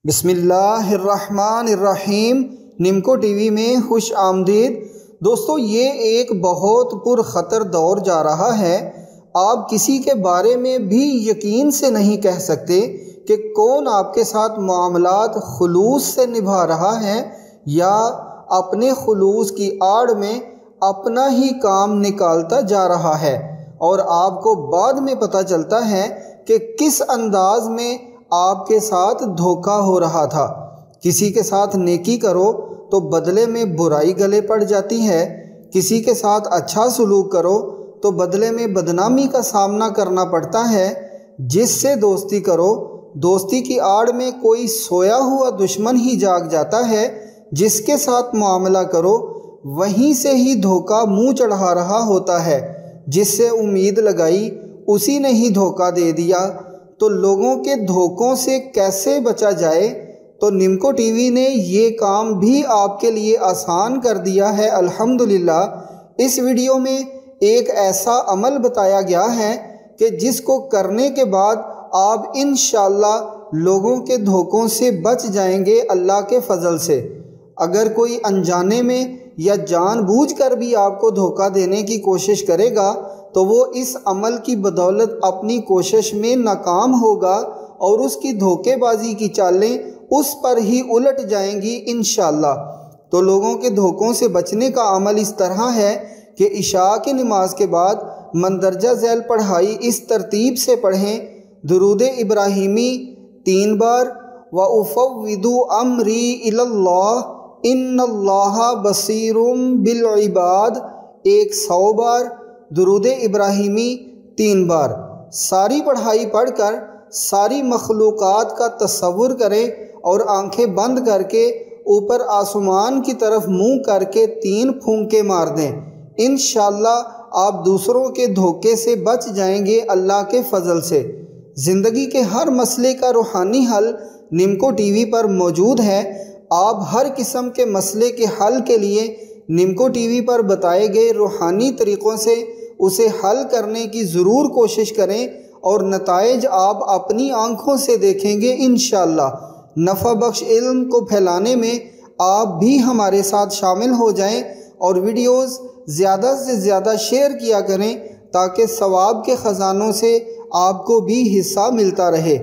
بسم اللہ الرحمن الرحیم۔ نمکو ٹی وی میں خوش آمدید دوستو۔ یہ ایک بہت پرخطر دور جا رہا ہے۔ آپ کسی کے بارے میں بھی یقین سے نہیں کہہ سکتے کہ کون آپ کے ساتھ معاملات خلوص سے نبھا رہا ہے یا اپنے خلوص کی آڑ میں اپنا ہی کام نکالتا جا رہا ہے، اور آپ کو بعد میں پتہ چلتا ہے کہ کس انداز میں آپ کے ساتھ دھوکہ ہو رہا تھا۔ کسی کے ساتھ نیکی کرو تو بدلے میں برائی گلے پڑ جاتی ہے، کسی کے ساتھ اچھا سلوک کرو تو بدلے میں بدنامی کا سامنا کرنا پڑتا ہے۔ جس سے دوستی کرو، دوستی کی آڑ میں کوئی سویا ہوا دشمن ہی جاگ جاتا ہے۔ جس کے ساتھ معاملہ کرو وہیں سے ہی دھوکہ منہ چڑھا رہا ہوتا ہے۔ جس سے امید لگائی اسی نے ہی دھوکہ دے دیا۔ تو لوگوں کے دھوکوں سے کیسے بچا جائے؟ تو نمکو ٹی وی نے یہ کام بھی آپ کے لیے آسان کر دیا ہے الحمدللہ۔ اس ویڈیو میں ایک ایسا عمل بتایا گیا ہے کہ جس کو کرنے کے بعد آپ انشاءاللہ لوگوں کے دھوکوں سے بچ جائیں گے اللہ کے فضل سے۔ اگر کوئی انجانے میں یا جان بوجھ کر بھی آپ کو دھوکہ دینے کی کوشش کرے گا تو وہ اس عمل کی بدولت اپنی کوشش میں ناکام ہوگا، اور اس کی دھوکے بازی کی چالیں اس پر ہی الٹ جائیں گی انشاءاللہ۔ تو لوگوں کے دھوکوں سے بچنے کا عمل اس طرح ہے کہ عشاء کی نماز کے بعد مندرجہ ذیل پڑھائی اس ترتیب سے پڑھیں: درود ابراہیمی 3 بار، وَأُفَوِّضُ أَمْرِي إِلَى اللَّهِ إِنَّ اللَّهَ بَصِيرٌ بِالْعِبَادِ 100 بار، درود ابراہیمی 3 بار۔ ساری پڑھائی پڑھ کر ساری مخلوقات کا تصور کریں اور آنکھیں بند کر کے اوپر آسمان کی طرف منہ کر کے 3 پھونکے مار دیں۔ انشاءاللہ آپ دوسروں کے دھوکے سے بچ جائیں گے اللہ کے فضل سے۔ زندگی کے ہر مسئلے کا روحانی حل نمکو ٹی وی پر موجود ہے۔ آپ ہر قسم کے مسئلے کے حل کے لیے نمکو ٹی وی پر بتائے گئے روحانی طریقوں سے اسے حل کرنے کی ضرور کوشش کریں، اور نتائج آپ اپنی آنکھوں سے دیکھیں گے انشاءاللہ۔ نفع بخش علم کو پھیلانے میں آپ بھی ہمارے ساتھ شامل ہو جائیں، اور ویڈیوز زیادہ سے زیادہ شیئر کیا کریں تاکہ ثواب کے خزانوں سے آپ کو بھی حصہ ملتا رہے۔